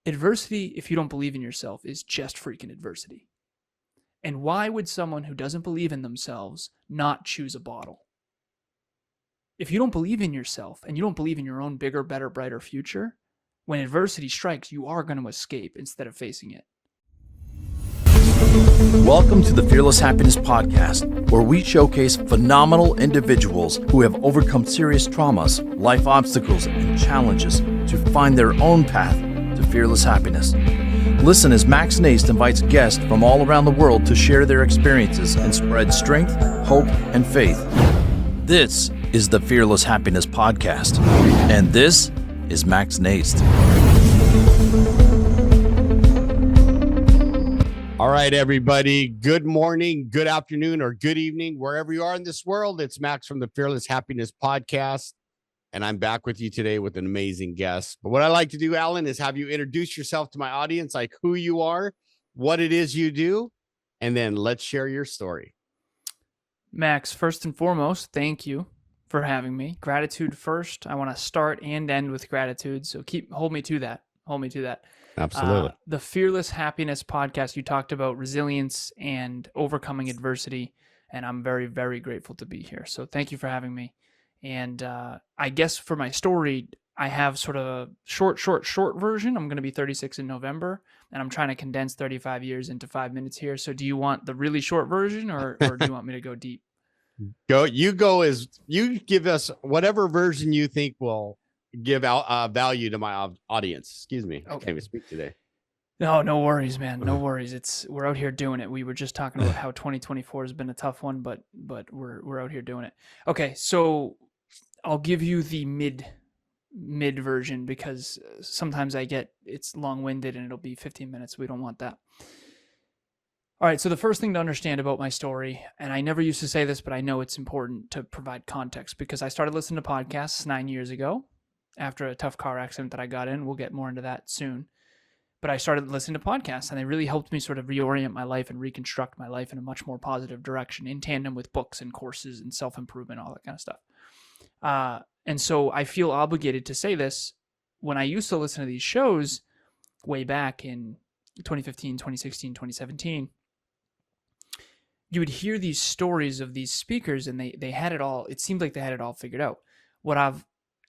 adversity, if you don't believe in yourself, is just freaking adversity. And why would someone who doesn't believe in themselves not choose a bottle? If you don't believe in yourself and you don't believe in your own bigger, better, brighter future, when adversity strikes, you are going to escape instead of facing it. Welcome to the Fearless Happiness Podcast, where we showcase phenomenal individuals who have overcome serious traumas, life obstacles, and challenges to find their own path to fearless happiness. Listen as Max Naist invites guests from all around the world to share their experiences and spread strength, hope, and faith. This is the Fearless Happiness Podcast, and this is Max Naist. All right, everybody. Good morning, good afternoon, or good evening, wherever you are in this world. It's Max from the Fearless Happiness Podcast, and I'm back with you today with an amazing guest. But what I like to do, Alan, is have you introduce yourself to my audience, like who you are, what it is you do, and then let's share your story. Max, first and foremost, thank you for having me. Gratitude first. I want to start and end with gratitude, so hold me to that. Absolutely. The Fearless Happiness Podcast, you talked about resilience and overcoming adversity, and I'm very, very grateful to be here. So thank you for having me. And I guess for my story, I have sort of a short version. I'm going to be 36 in November, and I'm trying to condense 35 years into 5 minutes here. So do you want the really short version, or do you want me to go deep? You give us whatever version you think will give out value to my audience. Excuse me. Okay. I can't even speak today. No worries, man. No worries. We're out here doing it. We were just talking about how 2024 has been a tough one, but we're out here doing it. Okay, so I'll give you the mid version because sometimes it's long-winded and it'll be 15 minutes. We don't want that. All right, so the first thing to understand about my story, and I never used to say this, but I know it's important to provide context because I started listening to podcasts 9 years ago after a tough car accident that I got in. We'll get more into that soon. But I started listening to podcasts, and they really helped me sort of reorient my life and reconstruct my life in a much more positive direction in tandem with books and courses and self-improvement, all that kind of stuff. And so I feel obligated to say this. When I used to listen to these shows way back in 2015, 2016, 2017, you would hear these stories of these speakers, and they had it all. It seemed like they had it all figured out.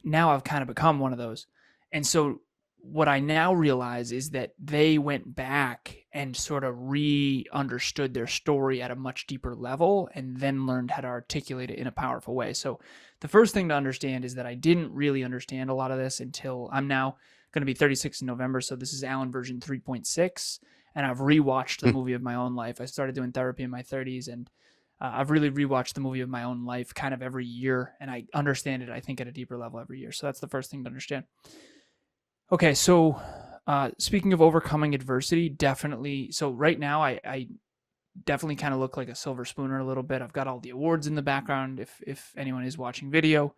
Now I've kind of become one of those. And so what I now realize is that they went back and sort of re-understood their story at a much deeper level and then learned how to articulate it in a powerful way. So the first thing to understand is that I didn't really understand a lot of this until I'm now going to be 36 in November. So this is Alan version 3.6. And I've rewatched the movie of my own life. I started doing therapy in my 30s, and I've really rewatched the movie of my own life kind of every year, and I understand it, I think, at a deeper level every year. So that's the first thing to understand. Okay, so speaking of overcoming adversity, definitely. So right now, I definitely kind of look like a silver spooner a little bit. I've got all the awards in the background if anyone is watching video,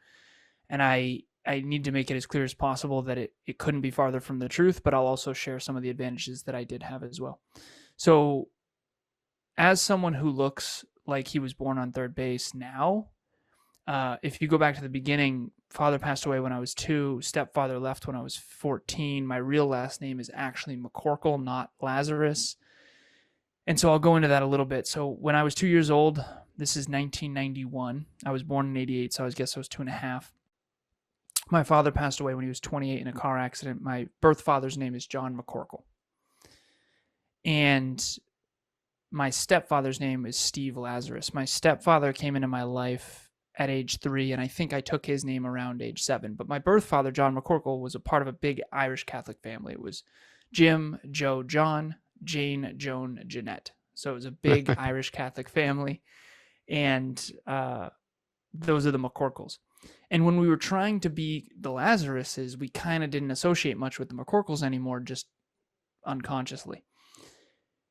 and I need to make it as clear as possible that it couldn't be farther from the truth, but I'll also share some of the advantages that I did have as well. So as someone who looks like he was born on third base now, if you go back to the beginning, father passed away when I was 2, stepfather left when I was 14. My real last name is actually McCorkle, not Lazaros. And so I'll go into that a little bit. So when I was 2 years old, this is 1991. I was born in 88, so I guess I was 2.5. My father passed away when he was 28 in a car accident. My birth father's name is John McCorkle. And my stepfather's name is Steve Lazaros. My stepfather came into my life at age 3, and I think I took his name around age 7. But my birth father, John McCorkle, was a part of a big Irish Catholic family. It was Jim, Joe, John, Jane, Joan, Jeanette. So it was a big Irish Catholic family. And those are the McCorkles. And when we were trying to be the Lazaroses, we kind of didn't associate much with the McCorkles anymore, just unconsciously.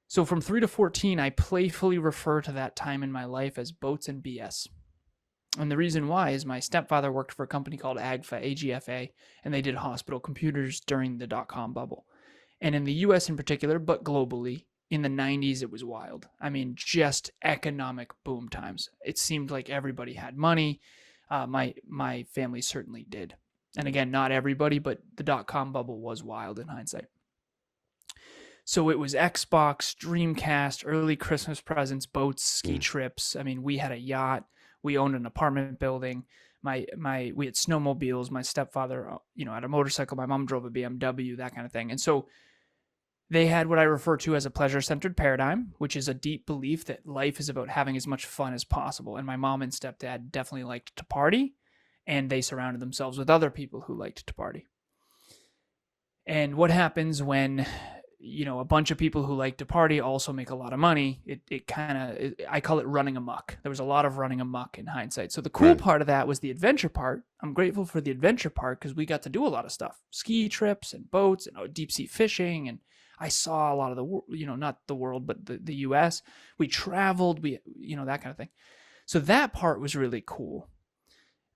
So from 3 to 14, I playfully refer to that time in my life as boats and BS. And the reason why is my stepfather worked for a company called AGFA, and they did hospital computers during the dot-com bubble. And in the US in particular, but globally, in the 90s, it was wild. I mean, just economic boom times. It seemed like everybody had money. My family certainly did. And again, not everybody, but the dot-com bubble was wild in hindsight. So it was Xbox, Dreamcast, early Christmas presents, boats, ski trips. I mean, we had a yacht. We owned an apartment building. We had snowmobiles. My stepfather, had a motorcycle. My mom drove a BMW, that kind of thing. And so they had what I refer to as a pleasure-centered paradigm, which is a deep belief that life is about having as much fun as possible. And my mom and stepdad definitely liked to party, and they surrounded themselves with other people who liked to party. And what happens when, a bunch of people who like to party also make a lot of money? I call it running amok. There was a lot of running amok in hindsight. So the cool part of that was the adventure part. I'm grateful for the adventure part because we got to do a lot of stuff, ski trips and boats and deep sea fishing. And I saw a lot of the, not the world, but the US. We traveled, that kind of thing. So that part was really cool.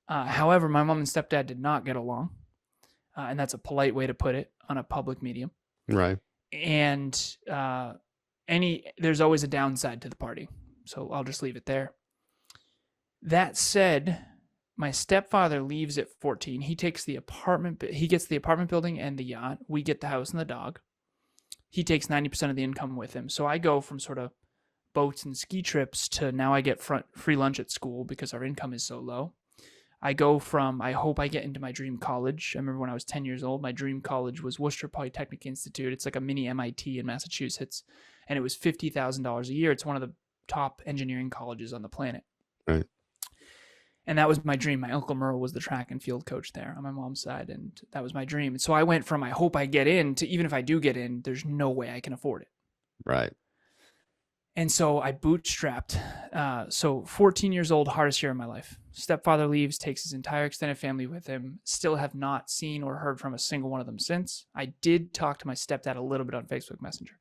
However, my mom and stepdad did not get along. And that's a polite way to put it on a public medium. Right. And there's always a downside to the party. So I'll just leave it there. That said, my stepfather leaves at 14. He gets the apartment building and the yacht. We get the house and the dog. He takes 90% of the income with him. So I go from sort of boats and ski trips to now I get free lunch at school because our income is so low. I go from, I hope I get into my dream college. I remember when I was 10 years old, my dream college was Worcester Polytechnic Institute. It's like a mini MIT in Massachusetts. And it was $50,000 a year. It's one of the top engineering colleges on the planet. Right. And that was my dream. My Uncle Merle was the track and field coach there on my mom's side. And that was my dream. And so I went from, I hope I get in, to even if I do get in, there's no way I can afford it. Right. And so I bootstrapped. So 14 years old, hardest year of my life. Stepfather leaves, takes his entire extended family with him. Still have not seen or heard from a single one of them since. I did talk to my stepdad a little bit on Facebook Messenger.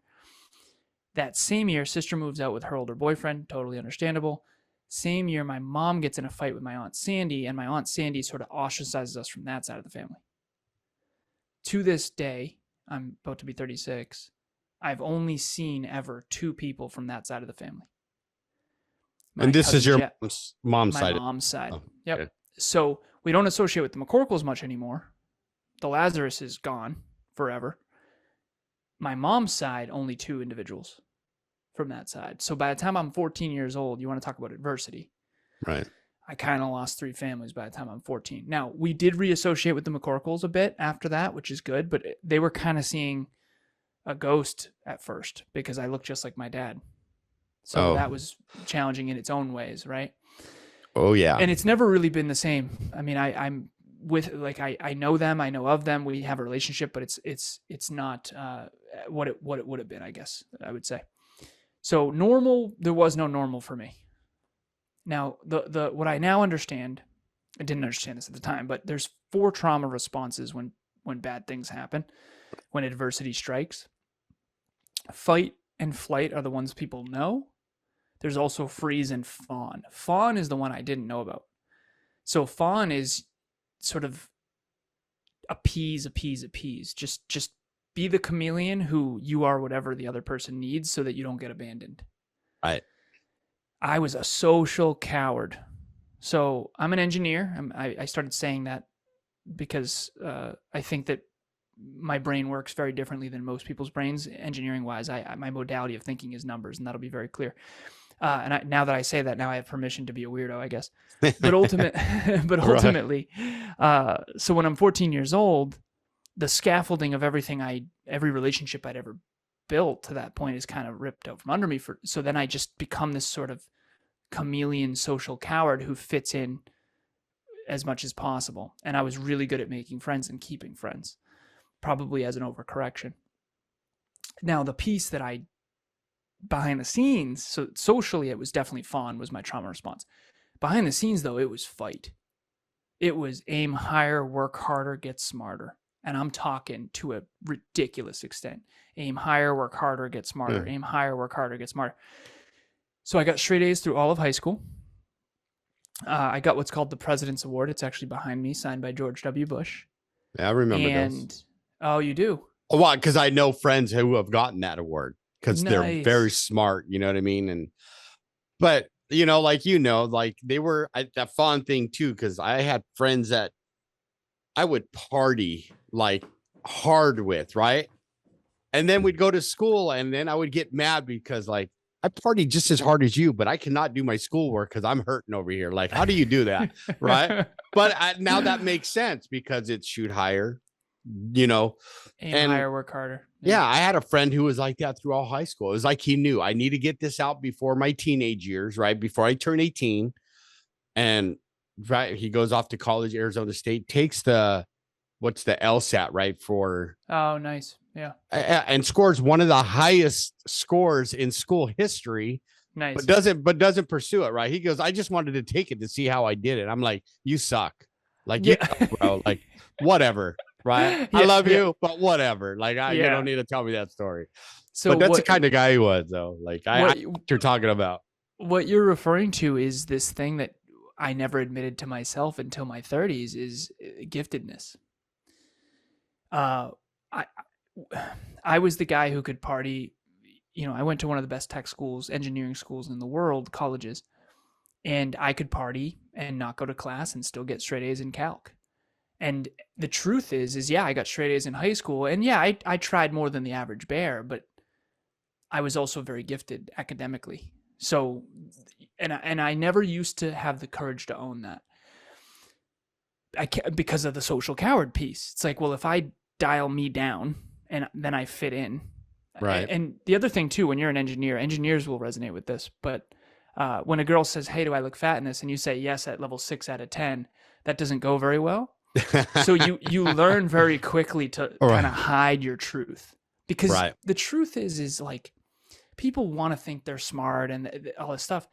That same year, sister moves out with her older boyfriend. Totally understandable. Same year, my mom gets in a fight with my Aunt Sandy, and my Aunt Sandy sort of ostracizes us from that side of the family. To this day, I'm about to be 36. I've only seen ever 2 people from that side of the family. And this is your mom's side. My mom's side. Oh, yep. okay. So we don't associate with the McCorkles much anymore. The Lazaros is gone forever. My mom's side, only 2 individuals from that side. So by the time I'm 14 years old, you want to talk about adversity. Right. I kind of lost 3 families by the time I'm 14. Now, we did reassociate with the McCorkles a bit after that, which is good, but they were kind of seeing a ghost at first because I looked just like my dad. So that was challenging in its own ways, right? Oh, yeah. And it's never really been the same. I mean, I'm with, like, I know them, I know of them, we have a relationship, but it's not what it would have been, I guess, I would say. So normal, there was no normal for me. Now, the what I now understand, I didn't understand this at the time, but there's 4 trauma responses when bad things happen, when adversity strikes. Fight and flight are the ones people know. There's also freeze and fawn. Fawn is the one I didn't know about. So fawn is sort of appease. Just be the chameleon who you are whatever the other person needs so that you don't get abandoned. Right. I was a social coward. So I'm an engineer. I started saying that because I think that my brain works very differently than most people's brains. Engineering wise, my modality of thinking is numbers, and that'll be very clear. Now that I say that, now I have permission to be a weirdo, I guess. But ultimately, so when I'm 14 years old, the scaffolding of every relationship I'd ever built to that point is kind of ripped out from under me. So then I just become this sort of chameleon social coward who fits in as much as possible. And I was really good at making friends and keeping friends, probably as an overcorrection. Now, the piece that behind the scenes, so socially it was definitely fawn was my trauma response. Behind the scenes though, it was fight. It was aim higher, work harder, get smarter. And I'm talking to a ridiculous extent. Aim higher, work harder, get smarter. Aim higher, work harder, get smarter. So I got straight A's through all of high school. I got what's called the President's Award. It's actually behind me, signed by George W. Bush. Yeah, I remember those. Oh, you do? Well, because I know friends who have gotten that award because Nice. they're very smart. You know what I mean? But they were that fun thing too. Because I had friends that I would party like hard with, right? And then we'd go to school, and then I would get mad because like I party just as hard as you, but I cannot do my schoolwork because I'm hurting over here. Like, how do you do that? Right. But now that makes sense because it's shoot higher, Aim and higher, work harder. yeah, I had a friend who was like that through all high school. It was like he knew I need to get this out before my teenage years, right? Before I turn 18. And right, he goes off to college, Arizona State, takes what's the LSAT, right? For Oh, nice. Yeah. and scores one of the highest scores in school history, Nice. but doesn't pursue it, right? He goes, I just wanted to take it to see how I did it. I'm like, you suck. Like, you suck, bro. Like, whatever. Right. I love you, but whatever. Like, you don't need to tell me that story. So, but that's the kind of guy he was, though. Like, I know what you're talking about. What you're referring to is this thing that I never admitted to myself until my 30s is giftedness. I was the guy who could party. I went to one of the best tech schools, engineering schools in the world, colleges, and I could party and not go to class and still get straight A's in calc. And the truth is yeah, I got straight A's in high school, and yeah, I tried more than the average bear, but I was also very gifted academically. So, and I never used to have the courage to own that. Because of the social coward piece. It's like, well, if I dial me down and then I fit in. Right. And the other thing too, when you're an engineer, engineers will resonate with this, but when a girl says, hey, do I look fat in this? And you say yes at level 6 out of 10, that doesn't go very well. So you learn very quickly to kind of hide your truth, because the truth is like, people want to think they're smart and all this stuff,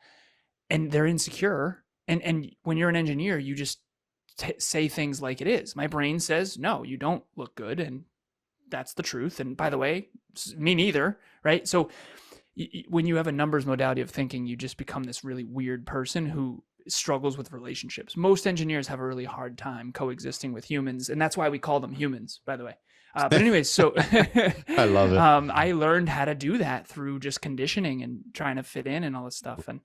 and they're insecure. And when you're an engineer, you just say things like it is. My brain says, no, you don't look good. And that's the truth. And by the way, me neither. Right. So when you have a numbers modality of thinking, you just become this really weird person who struggles with relationships. Most engineers have a really hard time coexisting with humans. And that's why we call them humans, by the way. But anyways, so I love it. I learned how to do that through just conditioning and trying to fit in and all this stuff. And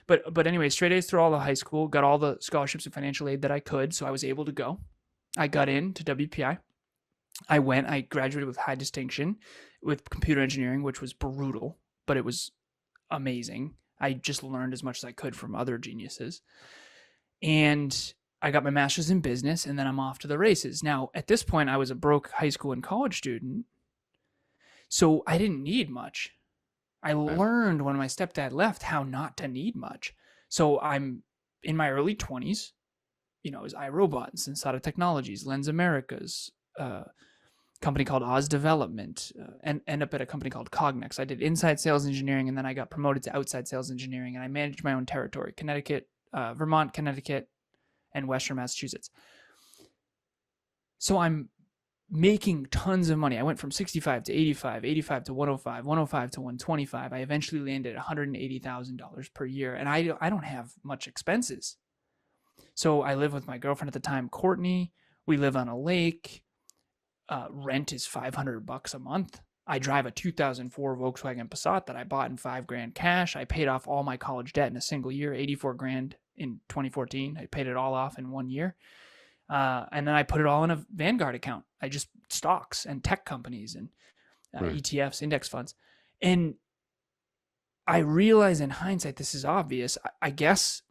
But anyway, straight A's through all the high school, got all the scholarships and financial aid that I could. So I was able to go. I got into WPI. I graduated with high distinction with computer engineering, which was brutal, but it was amazing. I just learned as much as I could from other geniuses. And I got my master's in business, and then I'm off to the races. Now, at this point, I was a broke high school and college student, so I didn't need much. I learned when my stepdad left how not to need much. So I'm in my early 20s, it was iRobot, Sensata Technologies, Lens Americas, company called Oz Development, and end up at a company called Cognex. I did inside sales engineering, and then I got promoted to outside sales engineering, and I managed my own territory, Vermont, Connecticut, and Western Massachusetts. So I'm making tons of money. I went from 65 to 85, 85 to 105, 105 to 125. I eventually landed at $180,000 per year, and I don't have much expenses. So I live with my girlfriend at the time, Courtney. We live on a lake. Rent is $500 a month. I drive a 2004 Volkswagen Passat that I bought in $5,000 cash. I paid off all my college debt in a single year, $84,000 in 2014. I paid it all off in 1 year. And then I put it all in a Vanguard account. I just stocks and tech companies and ETFs, index funds. And I realize in hindsight, this is obvious. I guess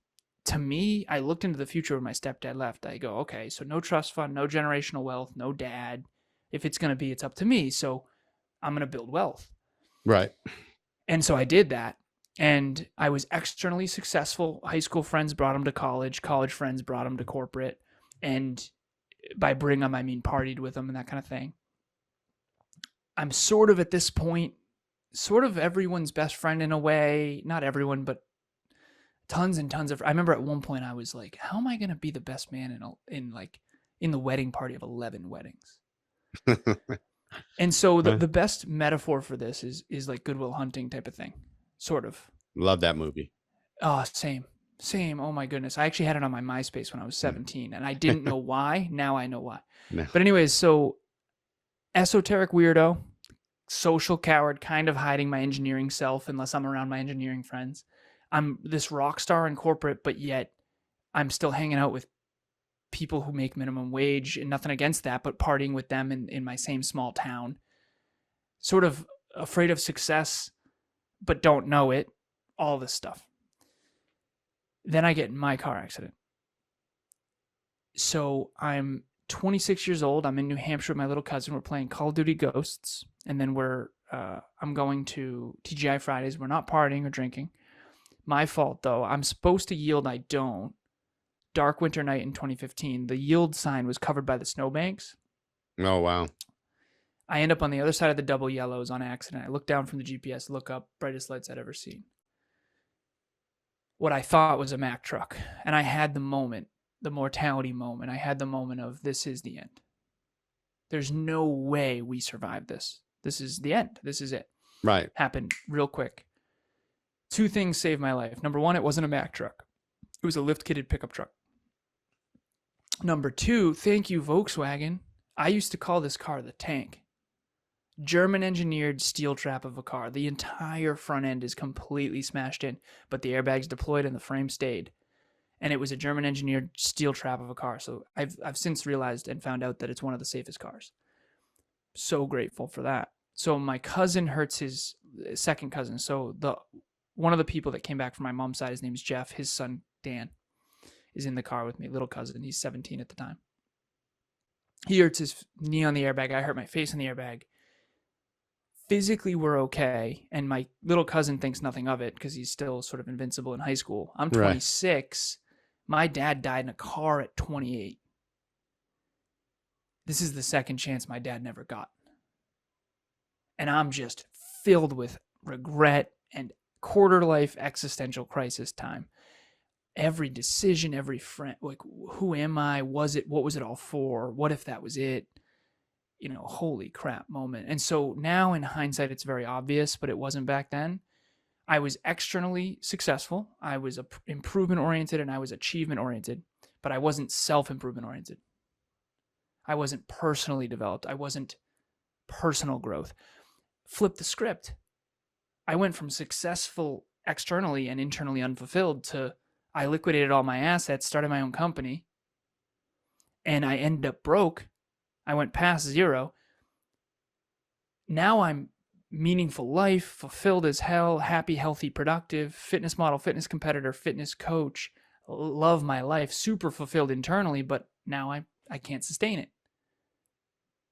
to me, I looked into the future when my stepdad left. I go, okay, so no trust fund, no generational wealth, no dad. If it's going to be, it's up to me. So I'm going to build wealth. Right. And so I did that. And I was externally successful. High school friends brought them to college. College friends brought them to corporate. And by bring them, I mean partied with them and that kind of thing. I'm sort of at this point, sort of everyone's best friend in a way. Not everyone, but tons and tons of. I remember at one point I was like, how am I going to be the best man in the wedding party of 11 weddings? And so the best metaphor for this is like Good Will Hunting type of thing, sort of. Love that movie. Oh, same. Oh my goodness. I actually had it on my MySpace when I was 17 and I didn't know why. Now I know why. No. But anyways, so esoteric weirdo, social coward, kind of hiding my engineering self unless I'm around my engineering friends. I'm this rock star in corporate, but yet I'm still hanging out with people who make minimum wage, and nothing against that, but partying with them in my same small town. sort of afraid of success, but don't know it, all this stuff. Then I get in my car accident. So I'm 26 years old. I'm in New Hampshire with my little cousin. We're playing Call of Duty Ghosts. And then I'm going to TGI Fridays. We're not partying or drinking. My fault, though. I'm supposed to yield. I don't. Dark winter night in 2015. The yield sign was covered by the snowbanks. Oh, wow. I end up on the other side of the double yellows on accident. I look down from the GPS, look up, brightest lights I'd ever seen. What I thought was a Mack truck. And I had the moment, the mortality moment. I had the moment of, this is the end. There's no way we survive this. This is the end. This is it. Right. Happened real quick. Two things saved my life. Number one, it wasn't a Mack truck. It was a lift-kitted pickup truck. Number two, thank you, Volkswagen. I used to call this car the tank. German-engineered steel trap of a car. The entire front end is completely smashed in, but the airbags deployed and the frame stayed. And it was a German-engineered steel trap of a car. So I've since realized and found out that it's one of the safest cars. So grateful for that. So my cousin hurts his second cousin. So one of the people that came back from my mom's side, his name is Jeff. His son, Dan, is in the car with me, little cousin. He's 17 at the time. He hurts his knee on the airbag. I hurt my face on the airbag. Physically, we're okay. And my little cousin thinks nothing of it because he's still sort of invincible in high school. I'm 26. Right. My dad died in a car at 28. This is the second chance my dad never got. And I'm just filled with regret and quarter-life existential crisis time. Every decision, every friend, like, who am I? What was it all for? What if that was it? Holy crap moment. And so now in hindsight, it's very obvious, but it wasn't back then. I was externally successful. I was improvement oriented and I was achievement oriented, but I wasn't self-improvement oriented. I wasn't personally developed. I wasn't personal growth. Flip the script. I went from successful externally and internally unfulfilled to I liquidated all my assets, started my own company, and I ended up broke. I went past zero. Now I'm meaningful life, fulfilled as hell, happy, healthy, productive, fitness model, fitness competitor, fitness coach, love my life, super fulfilled internally, but now I can't sustain it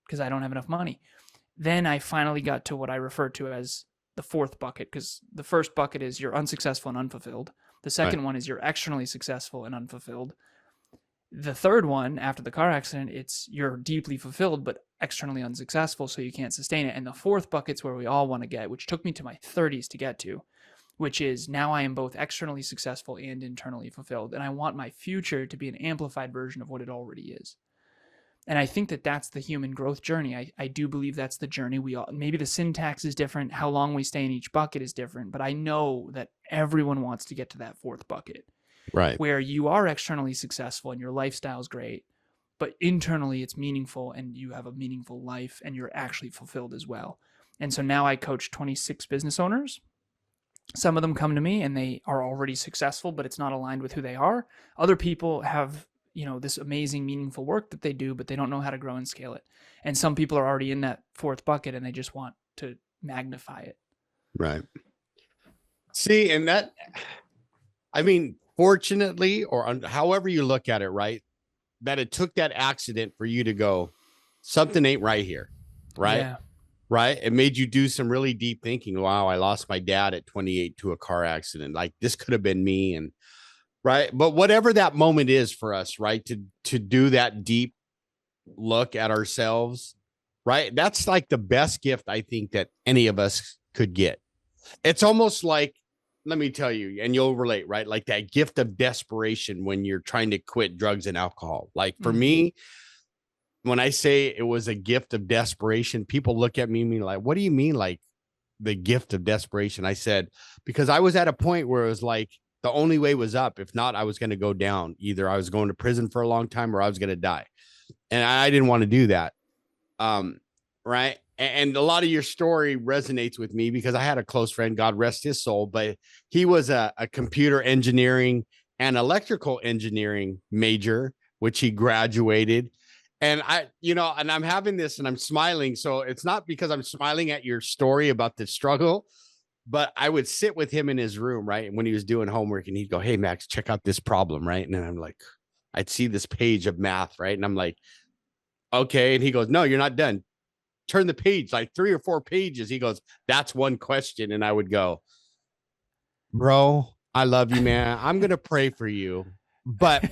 because I don't have enough money. Then I finally got to what I refer to as the fourth bucket, because the first bucket is you're unsuccessful and unfulfilled. The second one is you're externally successful and unfulfilled. The third one, after the car accident, it's you're deeply fulfilled but externally unsuccessful, so you can't sustain it. And the fourth bucket's where we all want to get, which took me to my 30s to get to, which is now I am both externally successful and internally fulfilled. And I want my future to be an amplified version of what it already is. And I think that that's the human growth journey. I do believe that's the journey. Maybe the syntax is different. How long we stay in each bucket is different. But I know that everyone wants to get to that fourth bucket. Right. Where you are externally successful and your lifestyle is great, but internally it's meaningful and you have a meaningful life and you're actually fulfilled as well. And so now I coach 26 business owners. Some of them come to me and they are already successful, but it's not aligned with who they are. Other people have, this amazing, meaningful work that they do, but they don't know how to grow and scale it. And some people are already in that fourth bucket and they just want to magnify it. Right. See, and fortunately, or however you look at it, right, that it took that accident for you to go, something ain't right here, right? Yeah. Right? It made you do some really deep thinking. Wow, I lost my dad at 28 to a car accident. Like, this could have been me. And right. But whatever that moment is for us, right, to do that deep look at ourselves, right? That's like the best gift I think that any of us could get. It's almost like, let me tell you, and you'll relate, right? Like that gift of desperation when you're trying to quit drugs and alcohol. Like for me, when I say it was a gift of desperation, people look at me and be like, what do you mean? Like the gift of desperation? I said, because I was at a point where it was like, the only way was up. If not, I was going to go down. Either I was going to prison for a long time or I was going to die. And I didn't want to do that. Right. And a lot of your story resonates with me because I had a close friend, God rest his soul, but he was a computer engineering and electrical engineering major, which he graduated. And and I'm having this and I'm smiling. So it's not because I'm smiling at your story about the struggle, but I would sit with him in his room, right? And when he was doing homework and he'd go, "Hey, Max, check out this problem," right? And then I'm like, I'd see this page of math, right? And I'm like, okay. And he goes, "No, you're not done. Turn the page, like 3 or 4 pages." He goes, "That's one question." And I would go, "Bro, I love you, man. I'm going to pray for you." But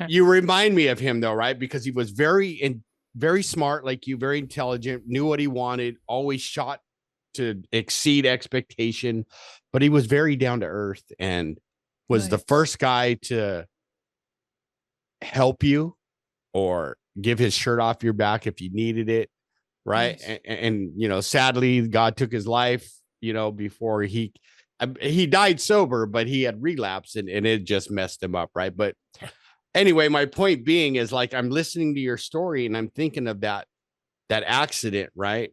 you remind me of him though, right? Because he was very smart, like you, very intelligent, knew what he wanted, always shot to exceed expectation, but he was very down to earth and was the Nice. first guy to help you or give his shirt off your back if you needed it, right? Nice. And sadly, God took his life, before he died sober, but he had relapsed and it just messed him up, right? But anyway, my point being is, like, I'm listening to your story and I'm thinking of that accident, right?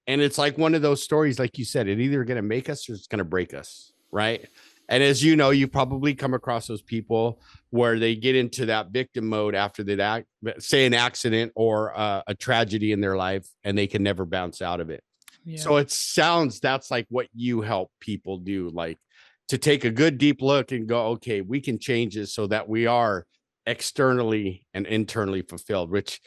And it's like one of those stories, like you said, it's either going to make us or it's going to break us, right? And as you know, you probably come across those people where they get into that victim mode after that, say an accident or a tragedy in their life, and they can never bounce out of it. Yeah. So that's like what you help people do, like to take a good deep look and go, okay, we can change this so that we are externally and internally fulfilled, which,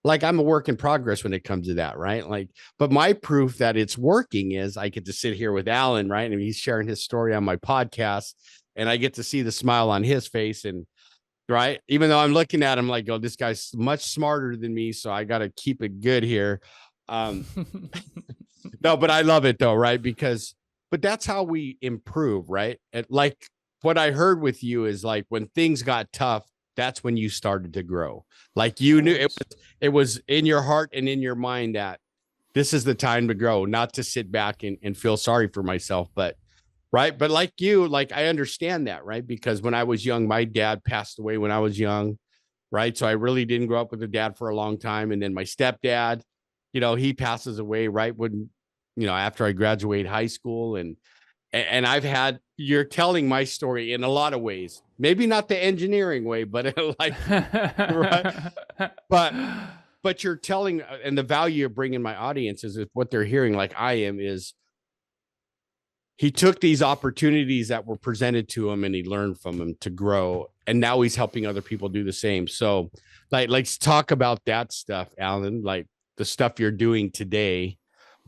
like, I'm a work in progress when it comes to that, right? Like, but my proof that it's working is I get to sit here with Alan, right? And he's sharing his story on my podcast, and I get to see the smile on his face. And right, even though I'm looking at him like, oh, this guy's much smarter than me, so I got to keep it good here. No, but I love it though, right? But that's how we improve, right? And like what I heard with you is, like, when things got tough, that's when you started to grow. Like, you knew it was in your heart and in your mind that this is the time to grow, not to sit back and feel sorry for myself. But right. But like you, like, I understand that, right? Because when I was young, my dad passed away when I was young. Right. So I really didn't grow up with a dad for a long time. And then my stepdad, he passes away right when, after I graduate high school. And you're telling my story in a lot of ways, maybe not the engineering way, but like, right. But you're telling, and the value you're bringing my audience is what they're hearing, like I am, is he took these opportunities that were presented to him and he learned from them to grow. And now he's helping other people do the same. So like, let's talk about that stuff, Alan, like the stuff you're doing today,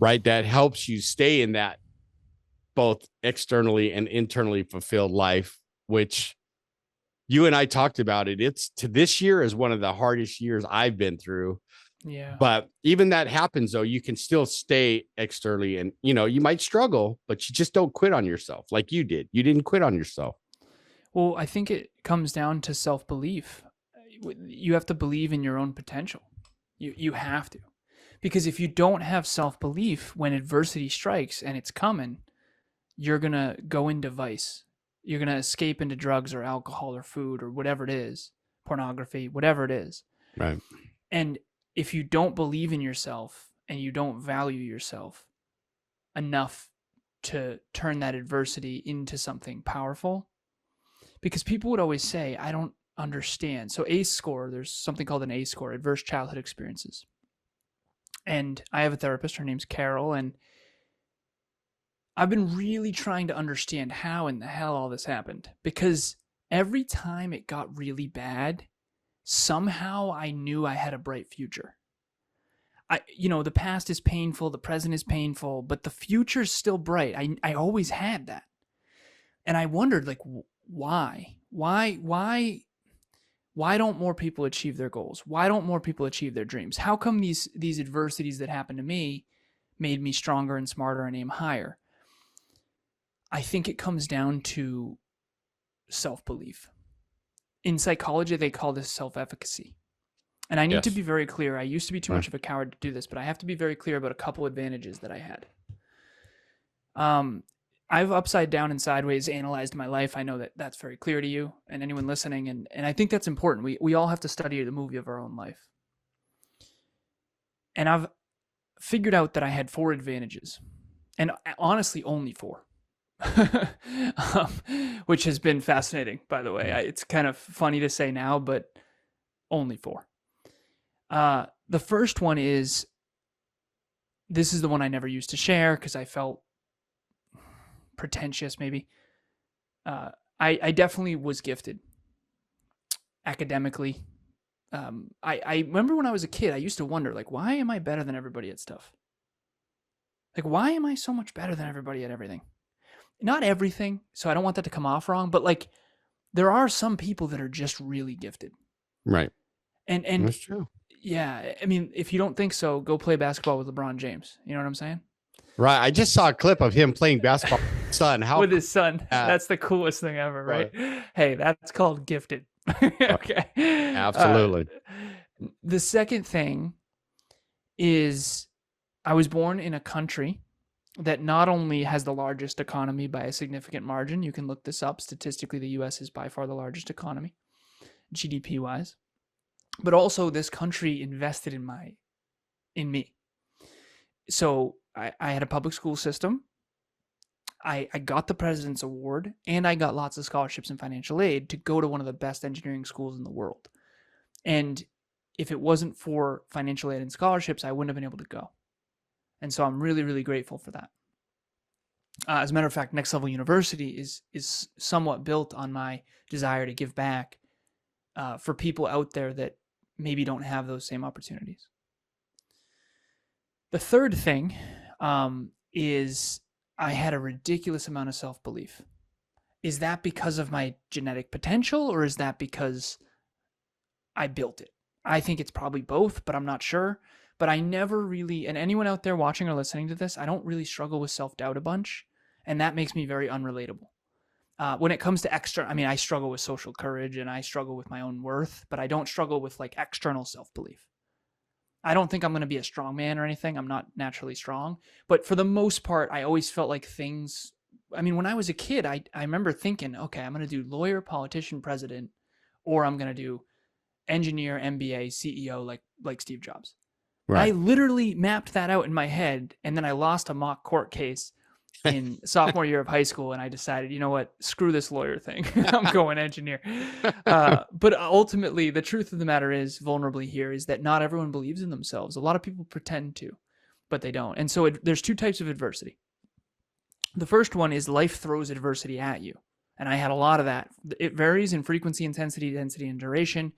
right? That helps you stay in that both externally and internally fulfilled life, which you and I talked about it. This year is one of the hardest years I've been through. Yeah. But even that happens though, you can still stay externally and, you might struggle, but you just don't quit on yourself like you did. You didn't quit on yourself. Well, I think it comes down to self-belief. You have to believe in your own potential. You have to. Because if you don't have self-belief, when adversity strikes and it's coming, you're going to go into vice. You're going to escape into drugs or alcohol or food or whatever it is, pornography, whatever it is. Right. And if you don't believe in yourself and you don't value yourself enough to turn that adversity into something powerful, because people would always say, I don't understand. So ACE score, there's something called an ACE score, adverse childhood experiences. And I have a therapist, her name's Carol, and I've been really trying to understand how in the hell all this happened, because every time it got really bad, somehow I knew I had a bright future. The past is painful, the present is painful, but the future's still bright. I always had that. And I wondered, like, why don't more people achieve their goals? Why don't more people achieve their dreams? How come these adversities that happened to me made me stronger and smarter and aim higher? I think it comes down to self-belief. In psychology, they call this self-efficacy. And I need to be very clear. I used to be too much of a coward to do this, but I have to be very clear about a couple advantages that I had. I've upside down and sideways analyzed my life. I know that that's very clear to you and anyone listening. And I think that's important. We all have to study the movie of our own life. And I've figured out that I had 4 advantages, and honestly, only 4. Which has been fascinating, by the way. It's kind of funny to say now, but Only 4. The first one is, this is the one I never used to share because I felt pretentious, maybe. I definitely was gifted academically. I remember when I was a kid, I used to wonder, like, why am I better than everybody at stuff? Like, why am I so much better than everybody at everything? Not everything, so I don't want that to come off wrong, but like, there are some people that are just really gifted. Right. And That's true. yeah, I mean, if you don't think so, go play basketball with LeBron James. You know what I'm saying? Right. I just saw a clip of him playing basketball with his son. With his son. That's the coolest thing ever, right? Hey, that's called gifted. Okay. Absolutely. The second thing is, I was born in a country that not only has the largest economy by a significant margin, you can look this up. Statistically, the US is by far the largest economy, GDP wise, but also this country invested in me. So I had a public school system. I got the President's Award, and I got lots of scholarships and financial aid to go to one of the best engineering schools in the world. And if it wasn't for financial aid and scholarships, I wouldn't have been able to go. And so I'm really, really grateful for that. As a matter of fact, Next Level University is somewhat built on my desire to give back for people out there that maybe don't have those same opportunities. The third thing is, I had a ridiculous amount of self-belief. Is that because of my genetic potential, or is that because I built it? I think it's probably both, but I'm not sure. But I never really, and anyone out there watching or listening to this, I don't really struggle with self-doubt a bunch, and that makes me very unrelatable. When it comes to I struggle with social courage, and I struggle with my own worth, but I don't struggle with like external self-belief. I don't think I'm going to be a strong man or anything. I'm not naturally strong. But for the most part, I always felt like things... I mean, when I was a kid, I remember thinking, okay, I'm going to do lawyer, politician, president, or I'm going to do engineer, MBA, CEO, like Steve Jobs. Right. I literally mapped that out in my head, and then I lost a mock court case in sophomore year of high school, and I decided, you know what, screw this lawyer thing. I'm going engineer. But ultimately, the truth of the matter is, vulnerably here, is that not everyone believes in themselves. A lot of people pretend to, but they don't. And so there's 2 types of adversity. The first one is life throws adversity at you. And I had a lot of that. It varies in frequency, intensity, density, and duration,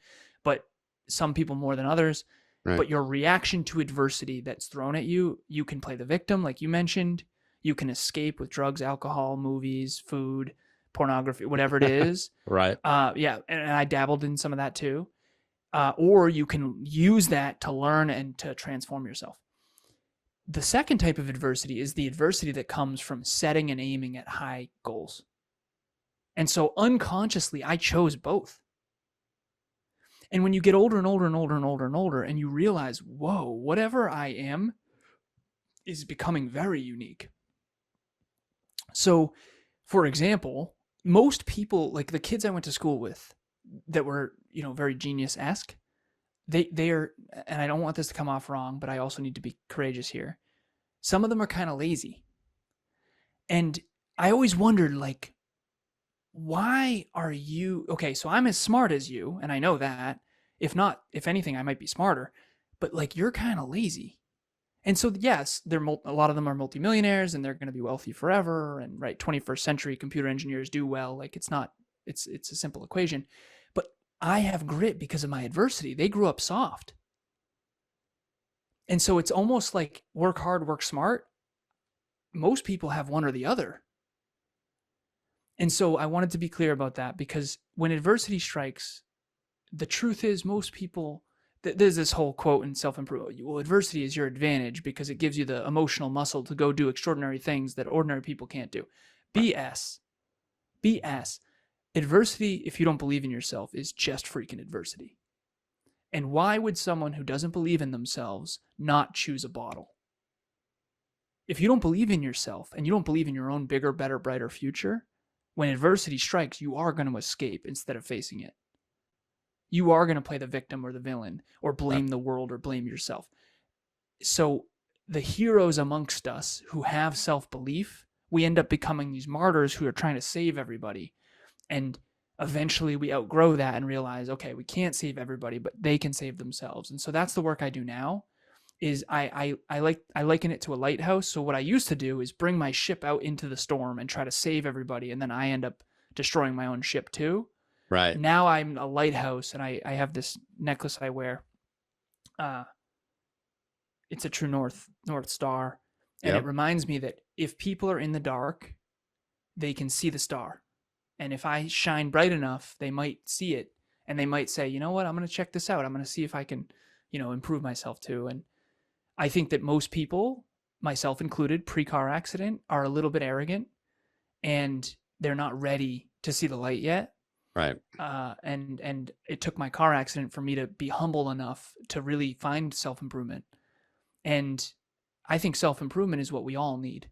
but some people more than others. Right. But your reaction to adversity that's thrown at you, you can play the victim, like you mentioned. You can escape with drugs, alcohol, movies, food, pornography, whatever it is. Right. Yeah. And I dabbled in some of that too. Or you can use that to learn and to transform yourself. The second type of adversity is the adversity that comes from setting and aiming at high goals. And so unconsciously, I chose both. And when you get older and older and older and older and older, and you realize, whoa, whatever I am is becoming very unique. So, for example, most people, like the kids I went to school with that were, very genius-esque, they are, and I don't want this to come off wrong, but I also need to be courageous here. Some of them are kind of lazy. And I always wondered, like, why are you, okay, so I'm as smart as you, and I know that. If not, if anything, I might be smarter, but like, you're kind of lazy. And so, yes, a lot of them are multimillionaires, and they're going to be wealthy forever. And right, 21st century computer engineers do well. Like, it's a simple equation. But I have grit because of my adversity. They grew up soft. And so it's almost like work hard, work smart. Most people have one or the other. And so I wanted to be clear about that, because when adversity strikes, the truth is most people... There's this whole quote in self-improvement. Well, adversity is your advantage because it gives you the emotional muscle to go do extraordinary things that ordinary people can't do. BS. BS. Adversity, if you don't believe in yourself, is just freaking adversity. And why would someone who doesn't believe in themselves not choose a bottle? If you don't believe in yourself and you don't believe in your own bigger, better, brighter future, when adversity strikes, you are going to escape instead of facing it. You are going to play the victim or the villain, or blame the world, or blame yourself. So the heroes amongst us who have self-belief, we end up becoming these martyrs who are trying to save everybody. And eventually we outgrow that and realize, okay, we can't save everybody, but they can save themselves. And so that's the work I do now. Is I liken it to a lighthouse. So what I used to do is bring my ship out into the storm and try to save everybody, and then I end up destroying my own ship too. Right. Now I'm a lighthouse, and I have this necklace I wear. It's a true north star, and it reminds me that if people are in the dark, they can see the star, and if I shine bright enough, they might see it, and they might say, you know what, I'm going to check this out. I'm going to see if I can, improve myself too. And I think that most people, myself included, pre-car accident, are a little bit arrogant, and they're not ready to see the light yet. Right. And it took my car accident for me to be humble enough to really find self-improvement. And I think self-improvement is what we all need.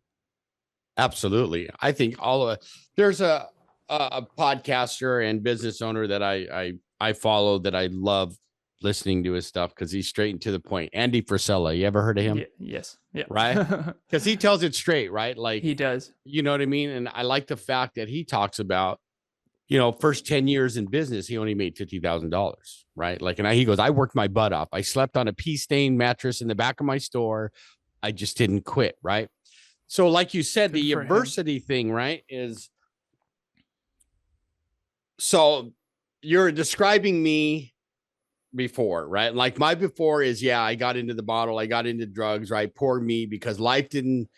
Absolutely. I think there's a podcaster and business owner that I follow that I love listening to his stuff because he's straight and to the point. Andy Frisella. You ever heard of him? Yes. Yeah. Right. Because he tells it straight, right? Like he does. You know what I mean? And I like the fact that he talks about, first 10 years in business, he only made $50,000, right? Like, and he goes, I worked my butt off. I slept on a pea stained mattress in the back of my store. I just didn't quit. Right. So like you said, the adversity thing, right, is so you're describing me before, right? Like my before is, I got into the bottle. I got into drugs, right? Poor me, because life didn't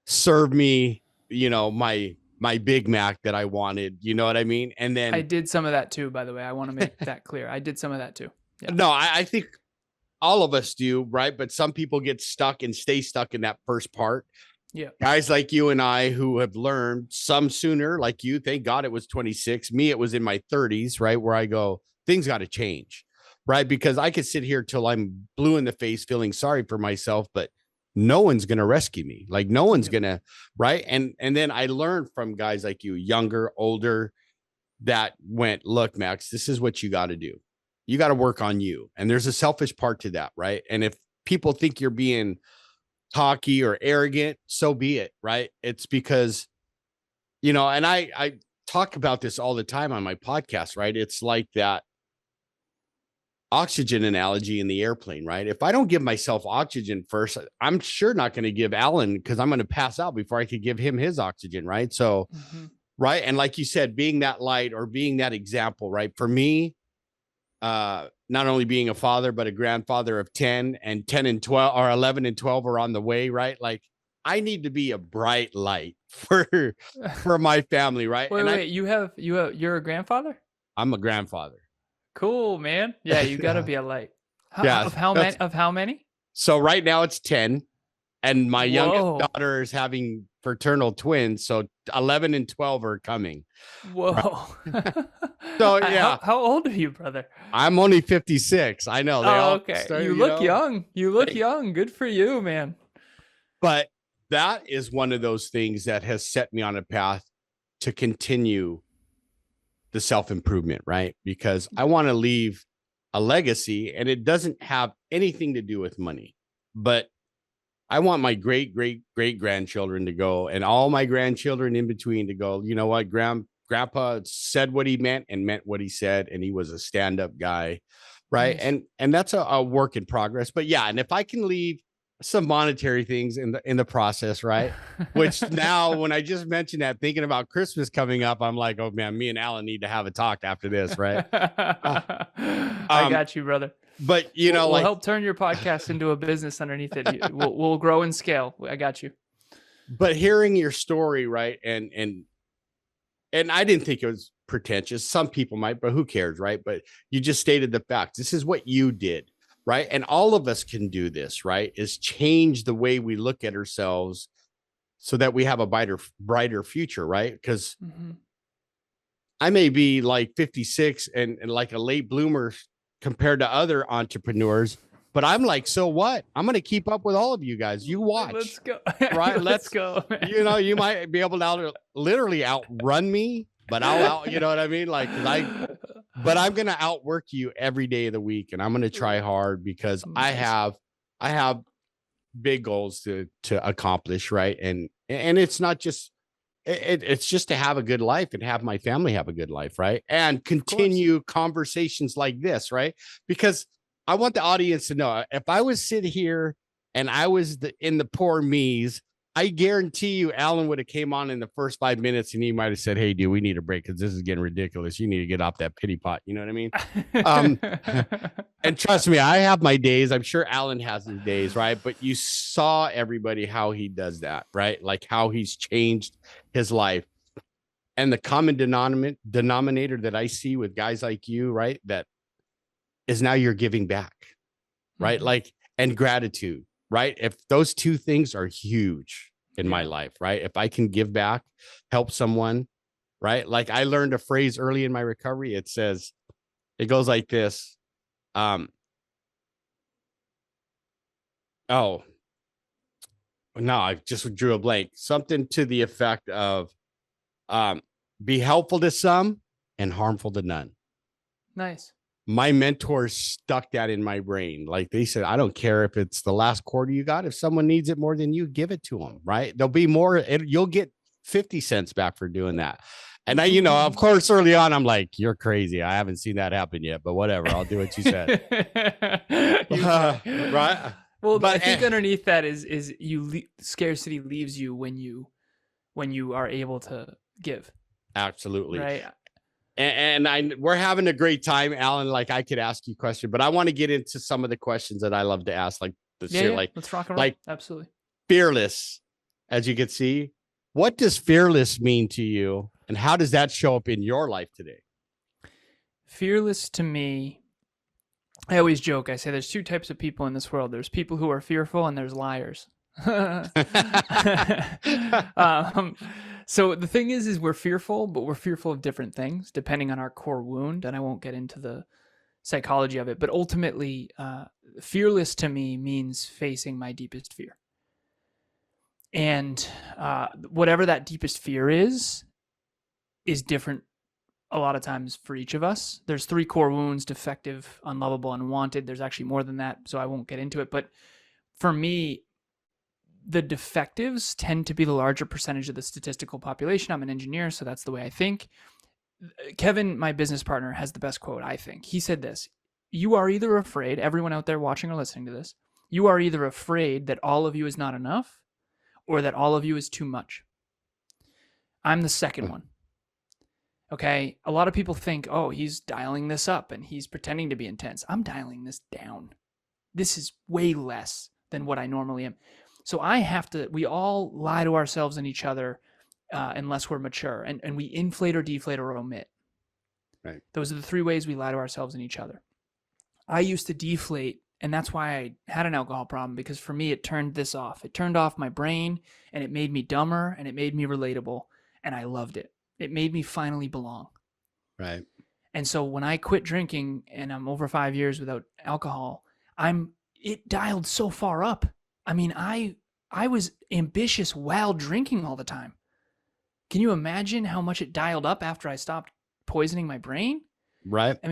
serve me, my Big Mac that I wanted. You know what I mean? And then I did some of that too, by the way. I want to make that clear. I did some of that too. Yeah. No, I think all of us do, right? But some people get stuck and stay stuck in that first part. Yeah. Guys like you and I who have learned, some sooner, like you, thank God it was 26. Me, it was in my 30s, right? Where I go, things got to change, right? Because I could sit here till I'm blue in the face feeling sorry for myself, but no one's going to rescue me. Like no one's going to, right? And then I learned from guys like you, younger, older, that went, look, Max, this is what you got to do. You got to work on you. And there's a selfish part to that, right? And if people think you're being cocky or arrogant, so be it, right? It's because, and I talk about this all the time on my podcast, right? It's like that oxygen analogy in the airplane, right? If I don't give myself oxygen first, I'm sure not going to give Alan, because I'm going to pass out before I could give him his oxygen, right? So, right. And like you said, being that light or being that example, right? For me, not only being a father, but a grandfather of 10 and 12 or 11 and 12 are on the way, right? Like I need to be a bright light for my family, right? Wait, you're a grandfather? I'm a grandfather. Cool, man. Yeah, you got to be a light. Of how many? So right now it's 10, and my youngest daughter is having fraternal twins, so 11 and 12 are coming. Whoa. Right? So yeah. How old are you, brother? I'm only 56. I know. Okay. You look young. You look young. Good for you, man. But that is one of those things that has set me on a path to continue the self-improvement, right? Because I want to leave a legacy, and it doesn't have anything to do with money, but I want my great grandchildren to go, and all my grandchildren in between to go, you know what, grandpa said what he meant and meant what he said, and he was a stand-up guy, right? Nice. And that's a work in progress. But yeah, and if I can leave some monetary things in the process, right? Which now, when I just mentioned that, thinking about Christmas coming up, I'm like, oh man, me and Alan need to have a talk after this, right? I got you, brother. But we'll help turn your podcast into a business underneath it. We'll grow and scale. I got you. But hearing your story, right, and I didn't think it was pretentious. Some people might, but who cares, right? But you just stated the facts. This is what you did. Right. And all of us can do this, right? Is change the way we look at ourselves so that we have a brighter future, right? Because I may be like 56 and like a late bloomer compared to other entrepreneurs, but I'm like, so what? I'm going to keep up with all of you guys. You watch. Let's go. Right. Let's go. Man. You might be able to literally outrun me, but you know what I mean? Like, but I'm going to outwork you every day of the week, and I'm going to try hard because I have big goals to accomplish. Right. And it's not just it's just to have a good life and have my family have a good life, right? And continue conversations like this, right? Because I want the audience to know, if I was sit here and I was in the poor me's, I guarantee you Alan would have came on in the first 5 minutes and he might have said, hey, dude, we need a break because this is getting ridiculous. You need to get off that pity pot. You know what I mean? And trust me, I have my days. I'm sure Alan has his days, right? But you saw everybody how he does that, right? Like how he's changed his life. And the common denominator that I see with guys like you, right? That is now you're giving back, right? Mm-hmm. Like, and gratitude, right? If those two things are huge in my life, right? If I can give back, help someone, right? Like I learned a phrase early in my recovery. It goes like this. Oh, no, I just drew a blank. Something to the effect of be helpful to some and harmful to none. Nice. My mentors stuck that in my brain. Like they said, I don't care if it's the last quarter you got. If someone needs it more than you, give it to them, right? There'll be more. You'll get 50 cents back for doing that. And I, of course, early on, I'm like, you're crazy. I haven't seen that happen yet, but whatever. I'll do what you said. Right. Well, but I think underneath that is scarcity leaves you when you are able to give. Absolutely. Right. And we're having a great time, Alan. Like I could ask you a question, but I want to get into some of the questions that I love to ask. Like like let's rock and roll. Like absolutely. Fearless, as you can see. What does fearless mean to you, and how does that show up in your life today? Fearless to me, I always joke. I say there's two types of people in this world. There's people who are fearful, and there's liars. So the thing is we're fearful, but we're fearful of different things depending on our core wound. And I won't get into the psychology of it, but ultimately, fearless to me means facing my deepest fear. And whatever that deepest fear is different a lot of times for each of us. There's 3 core wounds: defective, unlovable, unwanted. There's actually more than that, so I won't get into it. But for me, the defectives tend to be the larger percentage of the statistical population. I'm an engineer, so that's the way I think. Kevin, my business partner, has the best quote, I think. He said this: you are either afraid, everyone out there watching or listening to this, you are either afraid that all of you is not enough or that all of you is too much. I'm the second one. Okay. A lot of people think, oh, he's dialing this up and he's pretending to be intense. I'm dialing this down. This is way less than what I normally am. So we all lie to ourselves and each other unless we're mature, and we inflate or deflate or omit. Right. Those are the 3 ways we lie to ourselves and each other. I used to deflate, and that's why I had an alcohol problem, because for me, it turned this off. It turned off my brain, and it made me dumber, and it made me relatable, and I loved it. It made me finally belong. Right. And so when I quit drinking, and I'm over 5 years without alcohol, it dialed so far up. I mean, I was ambitious while drinking all the time. Can you imagine how much it dialed up after I stopped poisoning my brain? Right. I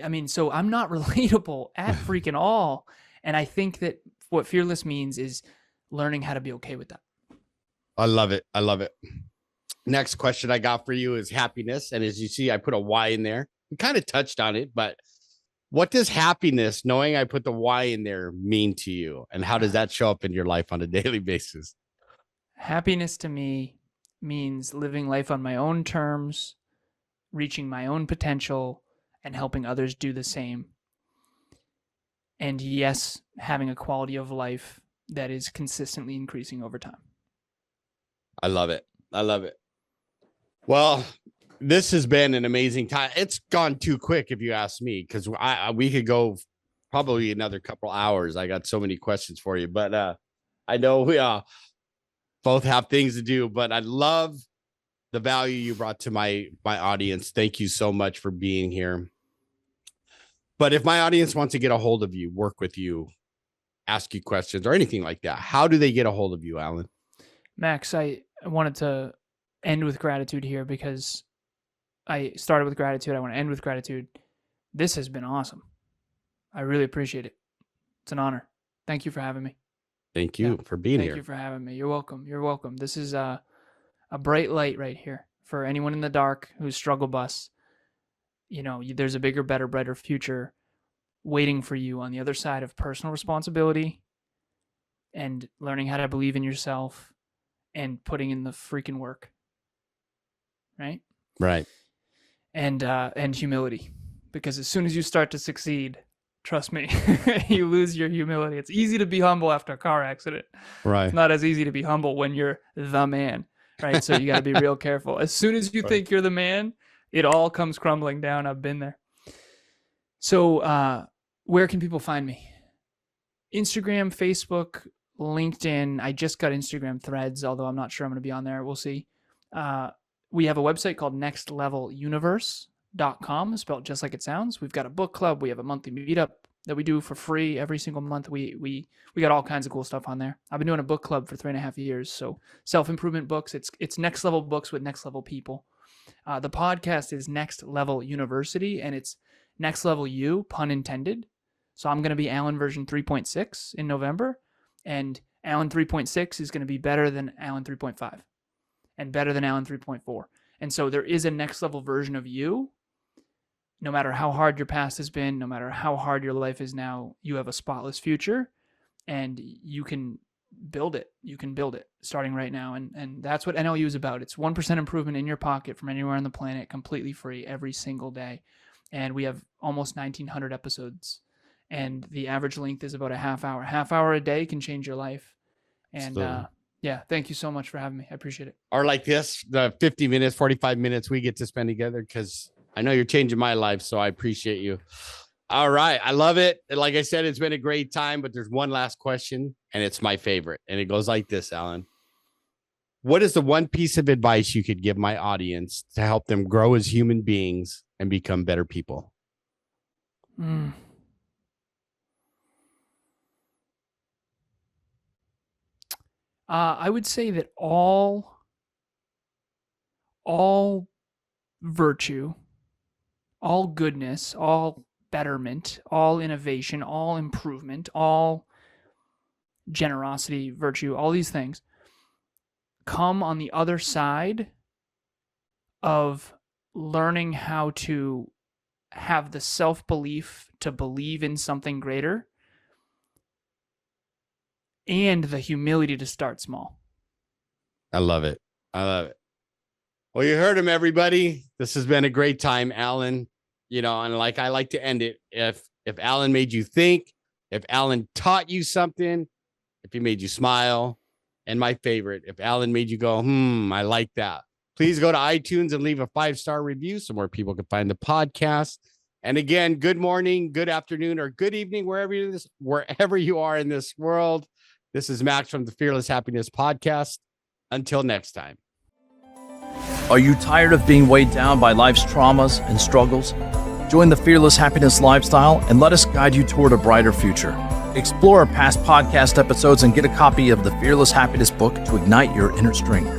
mean, so I'm not relatable at freaking all. And I think that what fearless means is learning how to be okay with that. I love it. I love it. Next question I got for you is happiness. And as you see, I put a Y in there. We kind of touched on it, but what does happiness, knowing I put the Y in there, mean to you? And how does that show up in your life on a daily basis? Happiness to me means living life on my own terms, reaching my own potential, and helping others do the same. And yes, having a quality of life that is consistently increasing over time. I love it. I love it. Well, this has been an amazing time. It's gone too quick, if you ask me, because we could go probably another couple hours. I got so many questions for you, but I know we both have things to do. But I love the value you brought to my audience. Thank you so much for being here. But if my audience wants to get a hold of you, work with you, ask you questions or anything like that, how do they get a hold of you, Alan? Max, I wanted to end with gratitude here because I started with gratitude. I want to end with gratitude. This has been awesome. I really appreciate it. It's an honor. Thank you for having me. Thank you for being here. Thank you for having me. You're welcome. You're welcome. This is a bright light right here for anyone in the dark who's struggle bus. There's a bigger, better, brighter future waiting for you on the other side of personal responsibility and learning how to believe in yourself and putting in the freaking work. Right? Right. And humility. Because as soon as you start to succeed, trust me, you lose your humility. It's easy to be humble after a car accident. Right. It's not as easy to be humble when you're the man, right? So you got to be real careful. As soon as you think you're the man, it all comes crumbling down. I've been there. So where can people find me? Instagram, Facebook, LinkedIn. I just got Instagram Threads, although I'm not sure I'm going to be on there. We'll see. We have a website called nextleveluniverse.com, spelled just like it sounds. We've got a book club. We have a monthly meetup that we do for free every single month. We got all kinds of cool stuff on there. I've been doing a book club for 3.5 years. So self-improvement books. It's next level books with next level people. The podcast is Next Level University, and it's Next Level You, pun intended. So I'm going to be Alan version 3.6 in November, and Alan 3.6 is going to be better than Alan 3.5 and better than Alan 3.4. And so there is a next level version of you. No matter how hard your past has been, no matter how hard your life is now, you have a spotless future, and you can build it. You can build it starting right now. And that's what NLU is about. It's 1% improvement in your pocket from anywhere on the planet, completely free every single day. And we have almost 1,900 episodes. And the average length is about a half hour. Half hour a day can change your life. And yeah, thank you so much for having me. I appreciate it. Or like this, the 50 minutes, 45 minutes we get to spend together, because I know you're changing my life. So I appreciate you. All right. I love it. And like I said, it's been a great time, but there's one last question, and it's my favorite. And it goes like this, Alan. What is the one piece of advice you could give my audience to help them grow as human beings and become better people? I would say that all virtue, all goodness, all betterment, all innovation, all improvement, all generosity, virtue, all these things come on the other side of learning how to have the self-belief to believe in something greater and the humility to start small. I love it. I love it. Well, you heard him, everybody. This has been a great time, Alan. And like I like to end it, if Alan made you think, if Alan taught you something, if he made you smile, and my favorite, if Alan made you go, I like that. Please go to iTunes and leave a 5-star review so more people can find the podcast. And again, good morning, good afternoon, or good evening, wherever you are in this world. This is Max from the Fearless Happiness Podcast. Until next time. Are you tired of being weighed down by life's traumas and struggles? Join the Fearless Happiness lifestyle and let us guide you toward a brighter future. Explore our past podcast episodes and get a copy of the Fearless Happiness book to ignite your inner strength.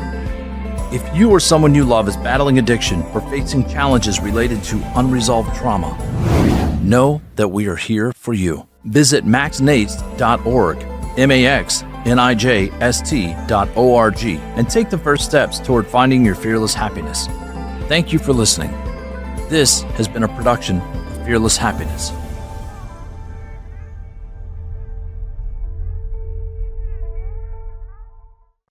If you or someone you love is battling addiction or facing challenges related to unresolved trauma, know that we are here for you. Visit maxnijst.org, maxnijst.org, and take the first steps toward finding your fearless happiness. Thank you for listening. This has been a production of Fearless Happiness.